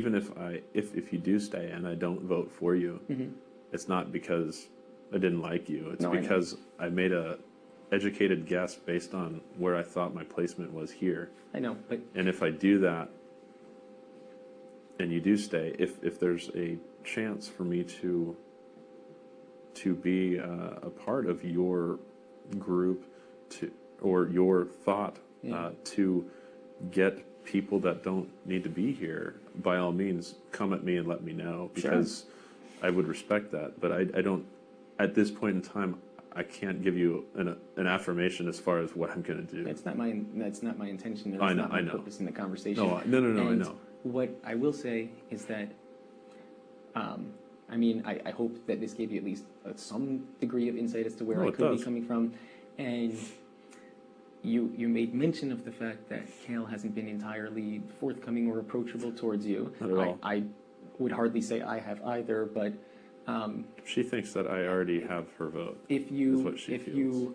even if you do stay and I don't vote for you, it's not because I didn't like you. It's because I made a educated guess based on where I thought my placement was here. I know, but And if I do that, and you do stay, if there's a chance for me to be a part of your group, or your thought, to get people that don't need to be here, by all means, come at me and let me know, because I would respect that. But I don't, at this point in time, I can't give you an affirmation as far as what I'm going to do. That's not my intention. That's I know, not my I know. purpose in the conversation. No, I know. What I will say is that, I mean, I hope that this gave you at least some degree of insight as to where I could be coming from. And you made mention of the fact that Kale hasn't been entirely forthcoming or approachable towards you. Not at all. I would hardly say I have either, but she thinks that I already have her vote. If you, is what she if feels. you,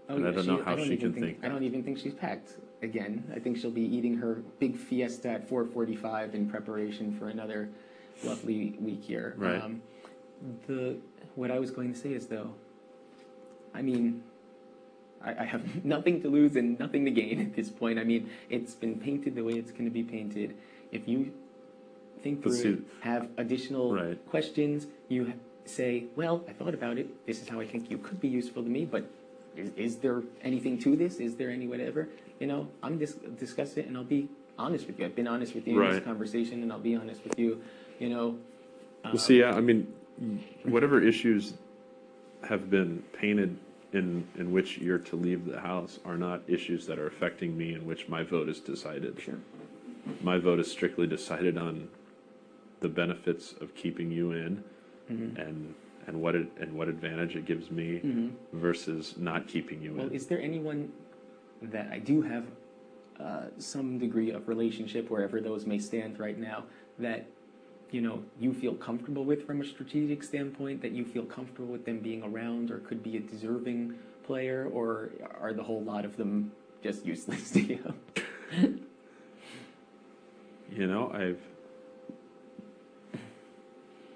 and I don't know how she can think that. I don't even think she's packed. Again, I think she'll be eating her big fiesta at 4:45 in preparation for another lovely week here. Right. What I was going to say is, though, I mean, I have nothing to lose and nothing to gain at this point. I mean, it's been painted the way it's going to be painted. If you think through it, have additional questions, you say, well, I thought about it. This is how I think you could be useful to me, but is there anything to this? Is there any whatever? You know, I'm discuss it, and I'll be honest with you. I've been honest with you in this conversation, and I'll be honest with you. You know. Well, see, yeah, I mean, whatever issues have been painted in which you're to leave the house are not issues that are affecting me, in which my vote is decided. Sure. My vote is strictly decided on the benefits of keeping you in, and what advantage it gives me versus not keeping you in. Well, is there anyone that I do have some degree of relationship, wherever those may stand right now, that you feel comfortable with from a strategic standpoint, that you feel comfortable with them being around, or could be a deserving player, or are the whole lot of them just useless to you? I've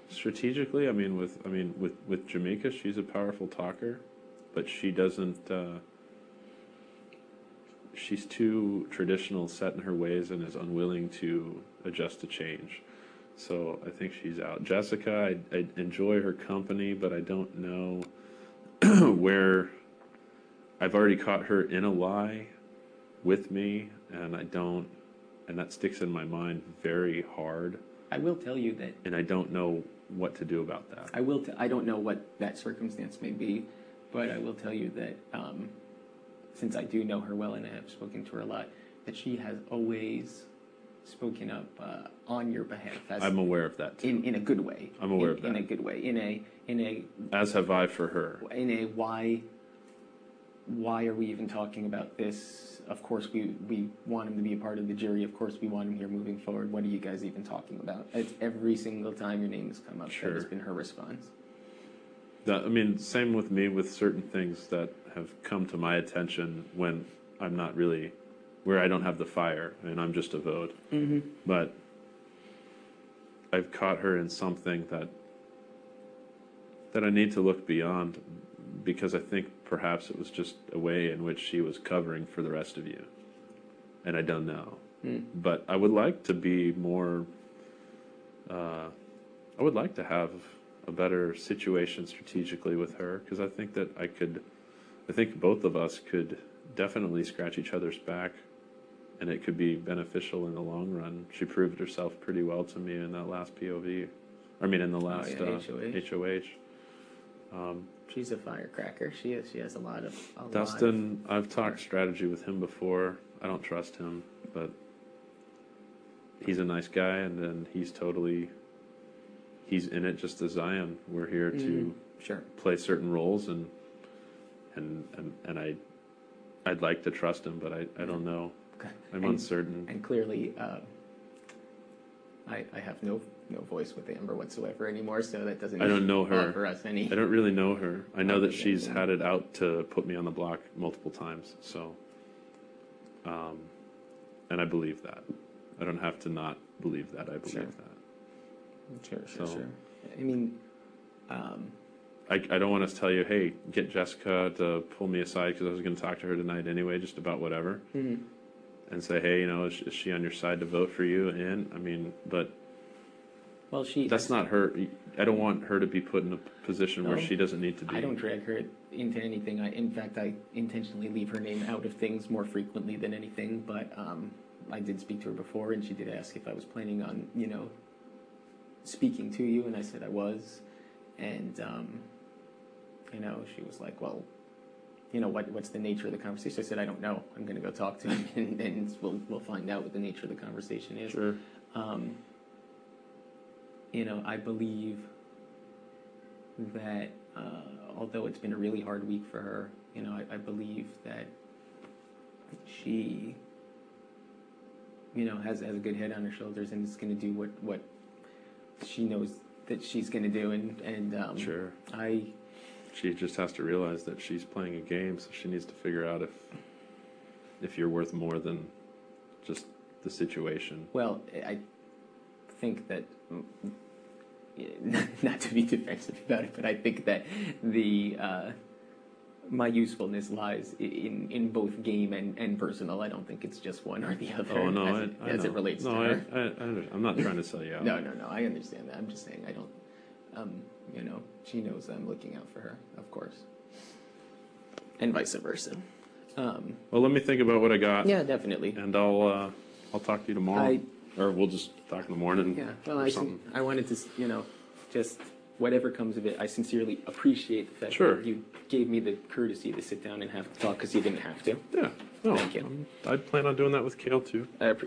strategically, with Jamaica, she's a powerful talker, but she doesn't. She's too traditional, set in her ways, and is unwilling to adjust to change. So I think she's out. Jessica, I enjoy her company, but I don't know where. I've already caught her in a lie with me, and that sticks in my mind very hard. I will tell you that, and I don't know what to do about that. I don't know what that circumstance may be, but I will tell you that since I do know her well and I have spoken to her a lot, that she has always spoken up on your behalf. I'm aware of that too. In a good way. I'm aware of that. In a good way. In a. As have I for her. In a why are we even talking about this? Of course we want him to be a part of the jury. Of course we want him here moving forward. What are you guys even talking about? It's every single time your name has come up. Sure. That has been her response. Same with me with certain things that have come to my attention when I'm not really, where I don't have the fire and I'm just a vote. But I've caught her in something that I need to look beyond, because I think perhaps it was just a way in which she was covering for the rest of you. And I don't know. But I would like to be more, I would like to have a better situation strategically with her, because I think that I think both of us could definitely scratch each other's back, and it could be beneficial in the long run. She proved herself pretty well to me in that last POV. In the last HOH. She's a firecracker. She has a lot of. Dustin, I've talked strategy with him before. I don't trust him, but he's a nice guy, and then he's in it just as I am. We're here to play certain roles, and I'd like to trust him, but I don't know. I'm uncertain. And clearly, I have no voice with Amber whatsoever anymore, so that doesn't. I don't know her. Offer us any. I don't really know her. I know that she's had it out to put me on the block multiple times. So, and I believe that. I don't have to not believe that. I believe Sure. that. Sure. So- I mean, I don't want to tell you, hey, get Jessica to pull me aside because I was going to talk to her tonight anyway, just about whatever, and say, hey, is she on your side to vote for you? And I mean, but well, that's not her. I don't want her to be put in a position where No. she doesn't need to be. I don't drag her into anything. In fact, I intentionally leave her name out of things more frequently than anything. But I did speak to her before, and she did ask if I was planning on, speaking to you, and I said I was. And she was like, well, what's the nature of the conversation? I said, I don't know. I'm going to go talk to him, and we'll find out what the nature of the conversation is. Sure. I believe that although it's been a really hard week for her, I believe that she, has a good head on her shoulders and is going to do what she knows that she's going to do. And Sure. She just has to realize that she's playing a game, so she needs to figure out if you're worth more than just the situation. Well, I think that, not to be defensive about it, but I think that my usefulness lies in both game and personal. I don't think it's just one or the other. Oh, no, as it relates to her. I'm not trying to sell you out. No, I understand that. I'm just saying I don't, she knows I'm looking out for her, of course. And vice versa. Well, let me think about what I got. Yeah, definitely. And I'll talk to you tomorrow. Or we'll just talk in the morning. Yeah, well, or I wanted to, just whatever comes of it, I sincerely appreciate the fact Sure. that you gave me the courtesy to sit down and have to talk because you didn't have to. Yeah. No, Thank you. I plan on doing that with Kale, too. I appreciate